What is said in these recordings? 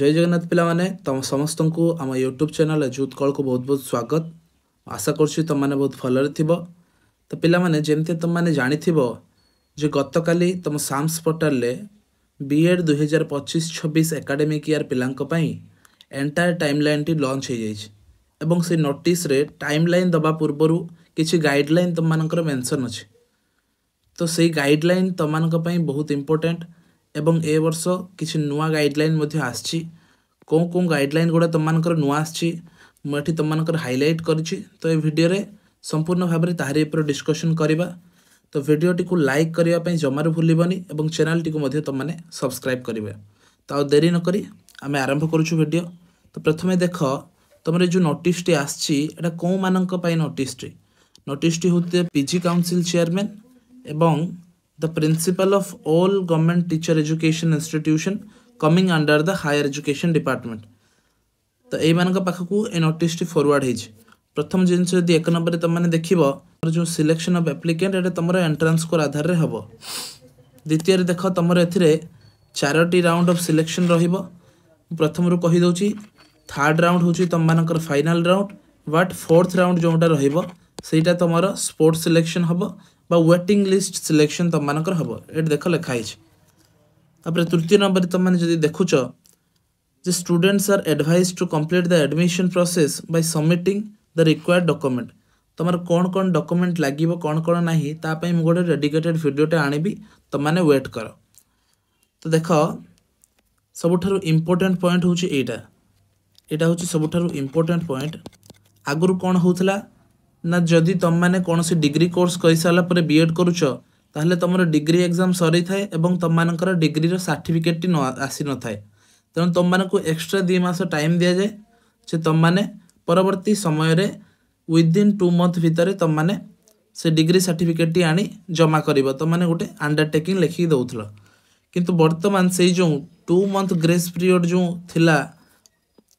जय जगन्नाथ पिला माने तम समस्त को आम यूट्यूब चैनल अजूत कल को बहुत बहुत स्वागत। आशा कर तुम मैंने बहुत भलरे थिबो। तो पिला माने जेमते तुम मैंने जानी थिबो जे गतकाली तुम साम्स पोर्टाल ले बीएड 2025-26 एकेडमिक ईयर पिलांक पई एंटायर टाइमलाइन टी लॉन्च हो जाइछ एवं से नोटिस रे टाइमलाइन दबा पूर्वरु किछि गाइडलाइन तुम मानकर मेंशन अछि। तो सही गाइडलाइन तुम मानक पई बहुत इंपोर्टेंट एवं ए वर्ष किछि नुआ गाइडलाइन मध्ये आछि। कोन गाइडलाइन गुडा तुम मानकर नुआ आछि मठी तुम मानकर हाइलाइट करछि। तो ए वीडियो रे संपूर्ण भाव में ताहारी ऊपर डिस्कशन करिबा। तो वीडियो टी को लाइक करिया पई जमार भूलिबनी एवं चैनल टी को मध्ये तुम माने सब्सक्राइब करिवे। तो देरी न करी आमे आरंभ करूछु वीडियो। तो प्रथमे देख तुमरे जो नोटिस टी आछि एटा को मानक पई नोटिस टी होते पीजी काउंसिल चेयरमैन एवं the principal of all government teacher education institution coming under the higher education department। तो एई मानक पाखकू ए नोटिस टी फॉरवर्ड हेज। प्रथम जिनस यदि एक नंबर तुम माने देखिबो जो selection of applicant Etah तमरो entrance score आधार रे हबो। द्वितीय रे देख तमरो एथिरे चारोटी राउंड ऑफ सिलेक्शन रहिबो। प्रथम रु कहि दोची थर्ड राउंड होची तम मानकर final round but fourth round जोटा रहिबो सेटा तमरो स्पोर्ट्स सिलेक्शन हबो बा वेटिंग लिस्ट सिलेक्शन तुम मानकर हबो। एट देख लिखाई। तापर तृतीय नंबर तुम माने जदि देखुच जे students are advised to complete the admission process by submitting the required document. तमर कौन डॉक्यूमेंट लागिबो कौन नाही ता पई मु गोटे डेडिकेटेड वीडियोटे आनिबी तुम माने वेट कर। तो देख सबुठारु इंपोर्टेंट पॉइंट होची एटा होची सबुठारु इंपोर्टेंट पॉइंट। आगुरु कौन होतला ना जदि तुम मैंने कौन सी डिग्री कोर्स कर सारा पर बीएड करुच ताहले तुम डिग्री एग्जाम सरी थाए एवं तुम मानकर डिग्री सर्टिफिकेट न आसी न थाए। तेणु तुम मानक एक्स्ट्रा 2 मास टाइम दि जाए से तुम माने परवर्ती समय रे विदिन 2 मंथ भितर तुम माने से डिग्री सर्टिफिकेट टी आनी जमा करिवो। तुम माने गोटे अंडरटेकिंग लिखि दउथलो किंतु वर्तमान से जो 2 मंथ ग्रेस पीरियड जो थिला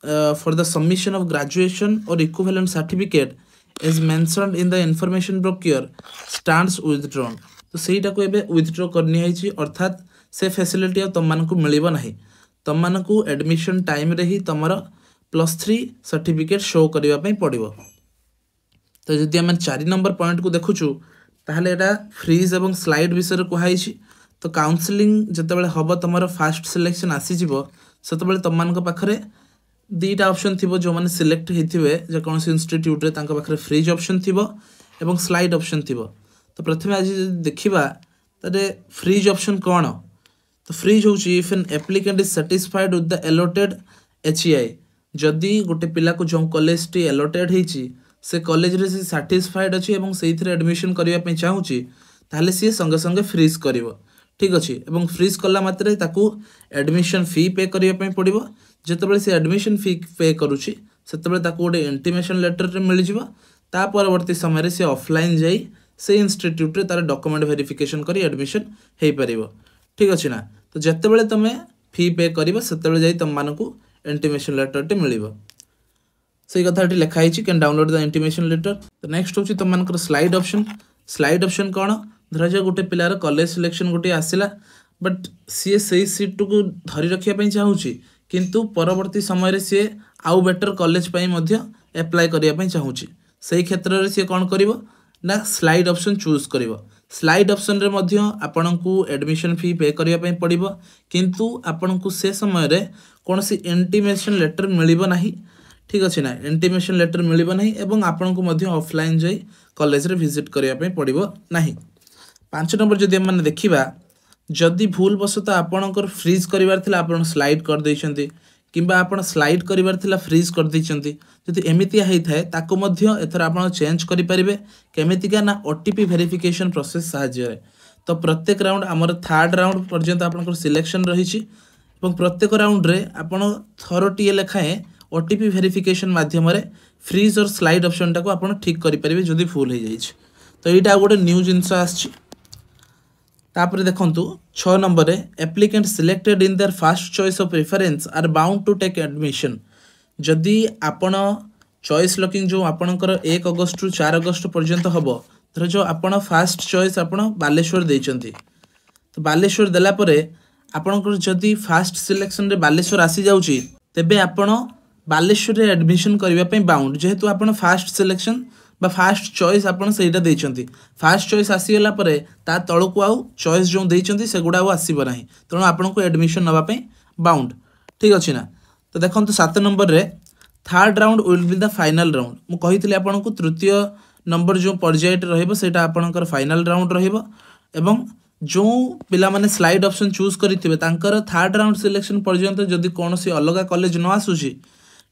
for the submission of graduation or equivalent certificate as mentioned in the information brochure stands withdrawn। तो सेटा को एबे विथड्रॉ करनी है अर्थात से फैसिलिटी तुम मानकू मिलिबो नाही। तुम मानकू एडमिशन टाइम रे ही तमरो +3 सर्टिफिकेट शो करिवा पई पड़िबो। तो जदि हम 4 नंबर पॉइंट को देखुछु ताहले एटा फ्रीज एवं स्लाइड विषय रे कहै छी। तो काउंसलिंग जते बेले हबो तमरो फास्ट सिलेक्शन आसी जिवो सेते बेले तुम मानक पाखरे 2टा ऑप्शन थिबो जो माने सिलेक्ट हेथिबे जे कोनसी इंस्टीट्यूट रे तांका पाखरे फ्रीज ऑप्शन थिबो एवं स्लाइड ऑप्शन थिबो। तो प्रथमे आज देखिबा तरे फ्रीज ऑप्शन कोन। तो फ्रीज होची if an applicant is satisfied with the allotted HEI. जदी गोटे पिला को जो कॉलेज टी एलोटेड हेची से कॉलेज रे से सैटिस्फाइड अछि एवं सेइथरे एडमिशन करिया पे चाहूची ताहले से संगे संगे फ्रीज करिवो। ठीक अछि एवं फ्रीज कला मात्रे ताकू एडमिशन फी पे करिया पे पड़िबो। जेतेबेले से एडमिशन फी पे करूची सेतेबेले ताकू गोटे इंटीमेशन लेटर रे मिल जिवो। ता परवर्ती समय रे से ऑफलाइन जाई से इंस्टीट्यूट रे तार डॉक्यूमेंट वेरिफिकेशन करी एडमिशन हेई परिबो। ठीक अछि ना। तो जेतेबेले तमे फी पे करिवो सेतेबेले जाई तम मानकू इंटीमेशन लेटर टे मिलिबो। सेही कथाटी लिखाई छी can download the intimation letter. तो नेक्स्ट होची तम मानकर स्लाइड ऑप्शन। स्लाइड ऑप्शन कोन धरा जा गोटे पिलार कॉलेज सिलेक्शन गोटे आसिला बट सी सही सीट को धरी रखिया पई चाहूची किंतु परवर्ती समय रे सी आउ बेटर कॉलेज पई मध्य अप्लाई करिया पई चाहूची। सही क्षेत्र रे सी कोन करिवो ना स्लाइड ऑप्शन चूज करिवो। स्लाइड ऑप्शन रे मध्य आपनकू एडमिशन फी पे करिया पई पड़िबो किंतु आपनकू से समय रे कोनसी इंटीमेशन लेटर मिलिबो नाही। ठीक अछि ना। इंटीमेशन लेटर मिलिबो नाही एवं आपनकू मध्य ऑफलाइन जाई कॉलेज रे विजिट करिया पई पड़िबो नाही। 5 नंबर जदि हम माने देखिबा जदि भूल बसत आपनकर फ्रीज करिवार थिला आपन स्लाइड कर दैछंती किबा आपन स्लाइड करिवार थिला फ्रीज कर दैछंती जदि एमिति हेइ थाए ताको मध्य एथर आपन चेंज करि परिबे केमितिका ना ओटीपी वेरिफिकेशन प्रोसेस साहाय्य रे। तो प्रत्येक राउंड हमर थर्ड राउंड पर्यंत आपनकर सिलेक्शन रहिछि एवं प्रत्येक राउंड रे आपन थरोटी लेखाए ओटीपी वेरिफिकेशन माध्यम रे फ्रीज और स्लाइड ऑप्शन टाको आपन ठीक करि परिबे जदि फुल हे जाइछि। तो एटा गोटे न्यू जिंस आछि। तापर देखंतु 6 नंबर रे applicant selected in their first choice of preference are bound to take admission. जदि आपण चॉइस लॉकिंग जो आपणकर 1 अगस्त रु 4 अगस्त पर्यंत हबो धर जो आपण फर्स्ट चॉइस आपण बालेश्वर देइचंती। तो बालेश्वर देला परे आपणकर जदि फास्ट सिलेक्शन रे बालेश्वर आसी जाउची तेबे आपण बालेश्वर रे एडमिशन करबा पई बाउंड जेहेतु आपण फास्ट सिलेक्शन बा फास्ट चॉइस आपण सेटा देइचंती फास्ट चॉइस आसी गेला परे ता तळकु आउ चॉइस जो देइचंती सेगुडा आउ आसीबो नाही तणो आपण को एडमिशन नबा पई बाउंड ठीक अछि ना। तो देखंतु 7 नंबर रे third round will be the final round मु कहितले आपण को तृतीय नंबर जो पर्यायट रहइबो सेटा आपणकर फाइनल राउंड रहइबो एवं जो पिला माने स्लाइड ऑप्शन चूज करिथिबे तांकर थर्ड राउंड सिलेक्शन पर्यंत जदि कोनोसी अलगा कॉलेज न आसुची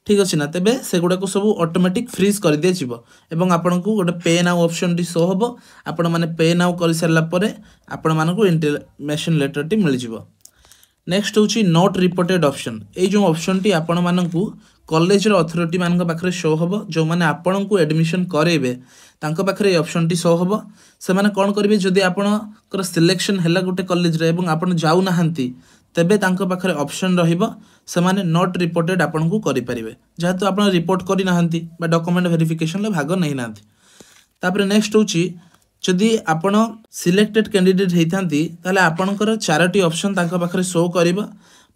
ठीक अछि ना तेबे सेगुडा को सब ऑटोमेटिक फ्रीज कर दिया जिवो एवं आपन को गोटे पे नाउ ऑप्शन टी शो होबो आपन माने पे नाउ कर सरला परे आपन मान को इंटिमेशन लेटर टी मिल जिवो। नेक्स्ट होची नॉट रिपोर्टेड ऑप्शन ए जो ऑप्शन टी आपन मान को कॉलेज रो अथॉरिटी मान को पाखरे शो होबो जो माने आपन को एडमिशन करेबे तांको पाखरे ऑप्शन टी शो होबो से माने कोन करबे जदि आपन कर सिलेक्शन हैला गोटे कॉलेज रे एवं आपन जाउ नाहंती तेबे तांको पाखरे ऑप्शन रहिबो से माने नॉट रिपोर्टेड आपन को करि परिबे जेहेतु आपन रिपोर्ट करि नाहंती बा डॉक्यूमेंट वेरिफिकेशन ले भाग नै नाहंती। तापर नेक्स्ट होची जदि आपन सिलेक्टेड कैंडिडेट हेइथांती ताले आपनकर चारोटी ऑप्शन तांको पाखरे शो करिबो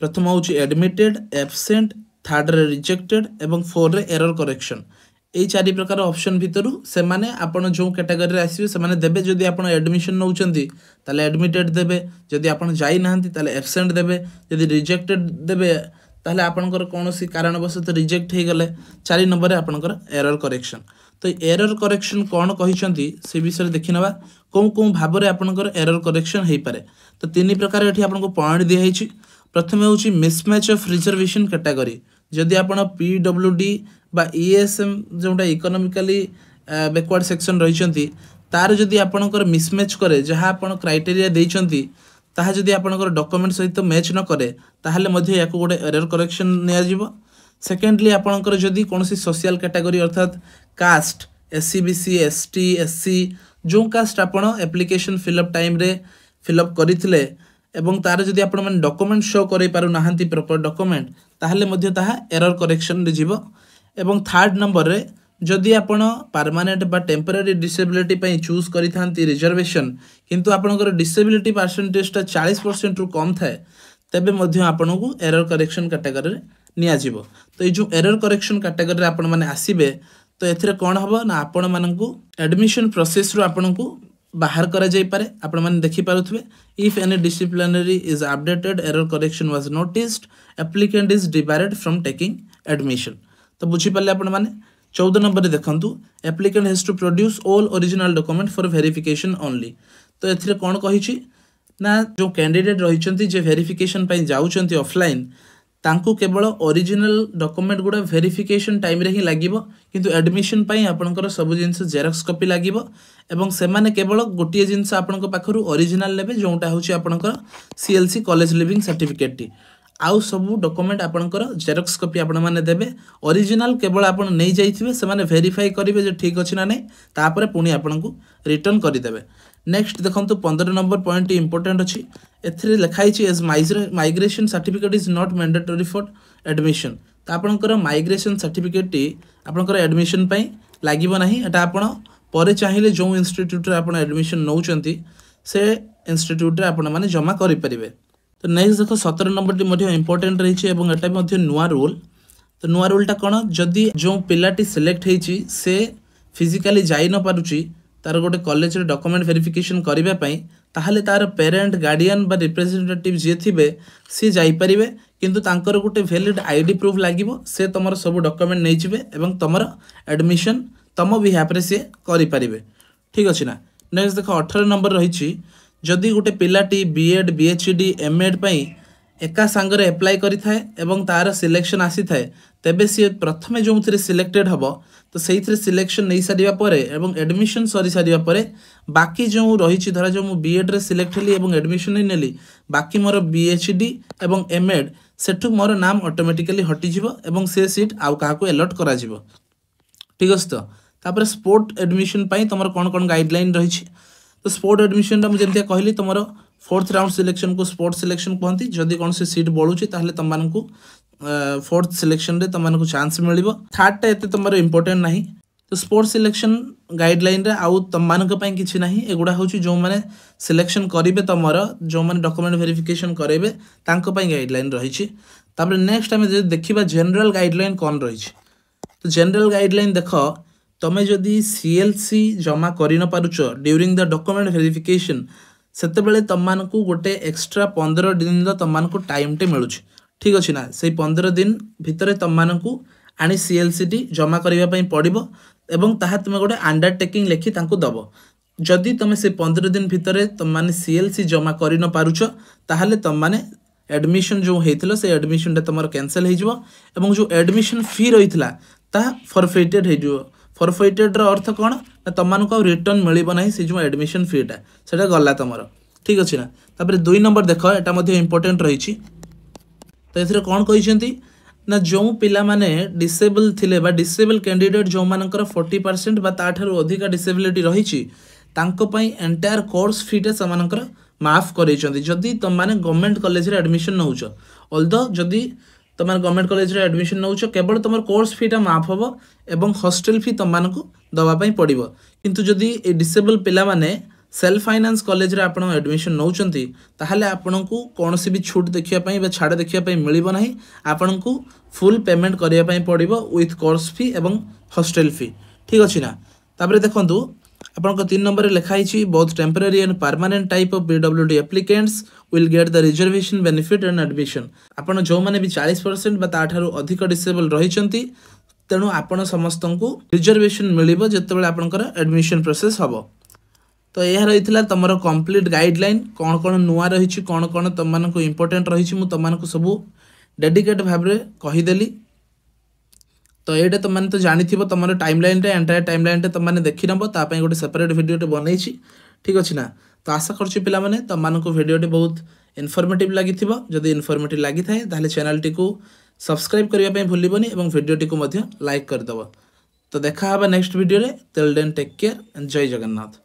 प्रथम होची एडमिटेड एब्सेंट थर्ड रे रिजेक्टेड एवं 4 रे एरर करेक्शन ए चारि प्रकार ऑप्शन भितरु से माने आपण जो कैटेगरी रे आसीबे से माने देबे जदि आपण एडमिशन नउचंती ताले एडमिटेड देबे जदि आपण जाई नाहंती ताले एब्सेंट देबे जदि रिजेक्टेड देबे ताले आपनकर कोनोसी कारणवशत रिजेक्ट हे गले 4 नंबर रे आपनकर एरर करेक्शन। तो एरर करेक्शन कोन कहिसंती से विषय देखिनबा कोन भाव रे आपनकर एरर करेक्शन हेई पारे। तो तीन प्रकार एठी आपनको पॉइंट दिया हेची प्रथमे होची मिसमैच ऑफ रिजर्वेशन कैटेगरी जदि आपण पीडब्ल्यूडी बा ईएसएम जोटा इकोनॉमिकली बैकवर्ड सेक्शन रहिसंती तार जदि आपनकर मिसमैच करे जहा आपण क्राइटेरिया देइचंती ताहा जदि आपनकर डॉक्यूमेंट सहित मैच न करे ताहले मध्ये याको गोटे एरर करेक्शन निया जिवो। सेकेंडली आपनकर जदि कोनोसी सोशल कैटेगरी अर्थात caste SC BC ST SC जो कास्ट आपण एप्लिकेशन फिलअप टाइम रे फिलअप करिथिले एवं तार जदि आपण मन डॉक्यूमेंट शो करै पारु नाहंती प्रॉपर डॉक्यूमेंट ताहले मध्ये ताहा एरर करेक्शन रे जिवो। एवं थर्ड नंबर रे जदि आपण परमानेंट बा टेम्पररी डिसेबिलिटी पई चूज करिथांती रिजर्वेशन किंतु आपनकर डिसेबिलिटी परसेंटेज ता 40% रु कम थाए तबे मध्ये आपण को एरर करेक्शन कैटेगरी रे निया जिवो। तो ए जो एरर करेक्शन कैटेगरी रे आपण माने आसीबे तो एथिरे कोन हबो ना आपण माननकु एडमिशन प्रोसेस रु आपण को बाहर करा जाई पारे आपण माने देखि पारुथबे if any disciplinary is updated error correction was noticed applicant is debarred from taking admission. तो बुझी पाले आपण माने 14 नंबर रे देखंतु applicant has to produce all original document for verification only. तो एथिरे कोन कहिछि ना जो कैंडिडेट रहिचंती जे वेरिफिकेशन पई जाउचंती ऑफलाइन तांको केवल ओरिजिनल डॉक्यूमेंट गुडा वेरिफिकेशन टाइम रे ही लागिबो किंतु एडमिशन पई आपनकर सब जिंस जेरॉक्स कॉपी लागिबो एवं से माने केवल गोटिए जिंस आपनकर पाखरु ओरिजिनल लेबे जोंटा होची आपनकर CLC college leaving certificate T आउ सब डॉक्यूमेंट आपनकर जेरॉक्स कॉपी आपण माने देबे ओरिजिनल केवल आपण नै जाइथिबे से माने वेरीफाई करिवे जे ठीक अछि ना नै तापरे पुनी आपनकु रिटर्न करि देबे। नेक्स्ट देखंतु 15 नंबर पॉइंट इंपोर्टेंट अछि एथिरे लिखाई छि as migration certificate is not mandatory for admission. तो आपनकर माइग्रेशन सर्टिफिकेट टी आपनकर एडमिशन पई लागिबो नाही एटा आपण परे चाहिले जो इंस्टीट्यूट रे आपण एडमिशन नउचंती से इंस्टीट्यूट रे आपण माने जमा करि परिबे। तो नेक्स्ट देखो 17 नंबर टी मध्ये इंपोर्टेंट रही छि एवं एटा मध्ये नुवा रूल। तो नुवा रूल टा कोन जदी जो पिलाटी सिलेक्ट हेछि से फिजिकली जाई न पारुछि तार गोटे कॉलेज रे डॉक्यूमेंट वेरिफिकेशन करिबा पई ताहले तार पेरेंट गार्डियन बा रिप्रेजेंटेटिव जे थिबे से जाई परिबे किंतु तांकर गोटे वैलिड आईडी प्रूफ लागिबो से तमर सब डॉक्यूमेंट नै छिबे एवं तमर एडमिशन तम बिहाफ रे से करि परिबे ठीक अछि ना। नेक्स्ट देखो 18 नंबर रही छि जदि गोटे पिलाटी बीएड बीएचडी एमएड पई एका सांगरे अप्लाई करि थाए एवं तार सिलेक्शन आसी थाए तेबे सी प्रथमे जो थिरे सिलेक्टेड हबो तो सेही थिरे सिलेक्शन नै सारिबा परे एवं एडमिशन सरी सारिबा परे बाकी जो रही छि धरा जो मु बीएड रे सिलेक्ट हेली एवं एडमिशन नै नेली बाकी मोर बीएचडी एवं एमएड सेठु मोर नाम ऑटोमेटिकली हटि जिवो एवं से सीट आउ काहा को अलॉट करा जिवो ठीक अछि। तो तापर स्पोर्ट एडमिशन पई तमर कोन कोन गाइडलाइन रही छि। तो स्पोर्ट एडमिशन रा मुझे कहली तुम 4th राउंड सिलेक्शन को स्पोर्ट सिलेक्शन कहती जदि कौन से सीट बढ़ुची ताहले तुम को 4th सिलेक्शन रे तुम को चांस मिलिबो। थर्ड टा एते तुम इंपोर्टेंट नाही। तो स्पोर्ट्स सिलेक्शन गाइडलाइन रे आउ तुम मानक पई किछि नाही एगुडा होची जो माने सिलेक्शन करिवे तमर जो माने डॉक्यूमेंट वेरिफिकेशन करेबे तांको पई गाइडलाइन रहिछि। तापर नेक्स्ट हमें जे देखिबा जनरल गाइडलाइन कोन रहिछि। तो जनरल गाइडलाइन देख तमे जदि सीएलसी जमा करि न पारुछ ड्यूरिंग द डॉक्यूमेंट वेरिफिकेशन सेते बेले तम मानकु गोटे एक्स्ट्रा 15 दिन तम मानकु टाइम टे मिलुछ। ठीक अछि ना सेही 15 दिन भितरे तम मानकु आनी सीएलसी टी जमा करिवा पई पड़िबो एवं ताहा तुमे गोटे अंडरटेकिंग लेखि तांको दबो। जदि तमे से 15 दिन भितरे तम माने सीएलसी जमा करि न पारुछ ताहाले तम माने एडमिशन जो हेतिलो से एडमिशन टा तमर कैंसिल हे जिवो एवं जो एडमिशन फी रहितला ता फॉरफिटेड हे जिवो। फॉरफिटेड रो अर्थ कोन ना तम मानको रिटर्न मिलिबो नाही से जो एडमिशन फी टा सेटा गल्ला तमर। ठीक अछि ना तापर 2 नंबर देखो एटा मध्ये इंपोर्टेंट रहिछि। तो एथरे कोन कहिसेंती ना जो पिला माने डिसेबल थिले बा डिसेबल कैंडिडेट जो मानकर 40% बा ताठारु अधिका डिसेबिलिटी रहिछि तांको पई एंटायर कोर्स फी टे समानकर माफ करैछंती जदि तुम माने गवर्नमेंट कॉलेज रे एडमिशन नउछ। ऑल्दो जदि तुम माने गवर्नमेंट कॉलेज रे एडमिशन नउछ केवल तुमर कोर्स फी टा माफ होबो एवं हॉस्टल फी तुम मानको दवा पई पड़िबो। किंतु जदि ए डिसेबल पिला माने सेल्फ फाइनेंस कॉलेज रे आपण एडमिशन नउचंती ताहाले आपनकु कोनोसी भी छूट देखिया पई बा छाड़ देखिया पई मिलिबो नाही। आपनकु फुल पेमेंट करिया पई पड़िबो विथ कोर्स फी एवं हॉस्टल फी। ठीक अछि ना तापर देखंतु आपन को 3 नंबर लिखा हिची both temporary and permanent type of PWD applicants will get the reservation benefit and admission. आपन जो माने भी 40% बा ताठारु अधिक डिसेबल रहिचंती तेनु आपन समस्तंकु रिजर्वेशन मिलिबो जेतेबेले आपनकर एडमिशन प्रोसेस हबो। तो यह रही तुम कंप्लीट गाइडलाइन कौन कौन नुआ रही कौन कौन तुम मानक इंपोर्टेंट रही मुझे सब डेडिकेट भाव में कहीदेली। तो ये तुम तो जानी तुम टाइमलाइन एंटायर टाइमलाइन तुम देखी नब तापाई गोटे सेपरेट वीडियो बनई। ठीक अच्छे ना तो आशा कर पाने तुम वीडियो बहुत इनफॉर्मेटिव लगी जदि इनफॉर्मेटिव लगी था चैनल टी सब्सक्राइब करने भूलबनी और वीडियो टी लाइक करदेव। तो देखा next video till then take care and जय जगन्नाथ।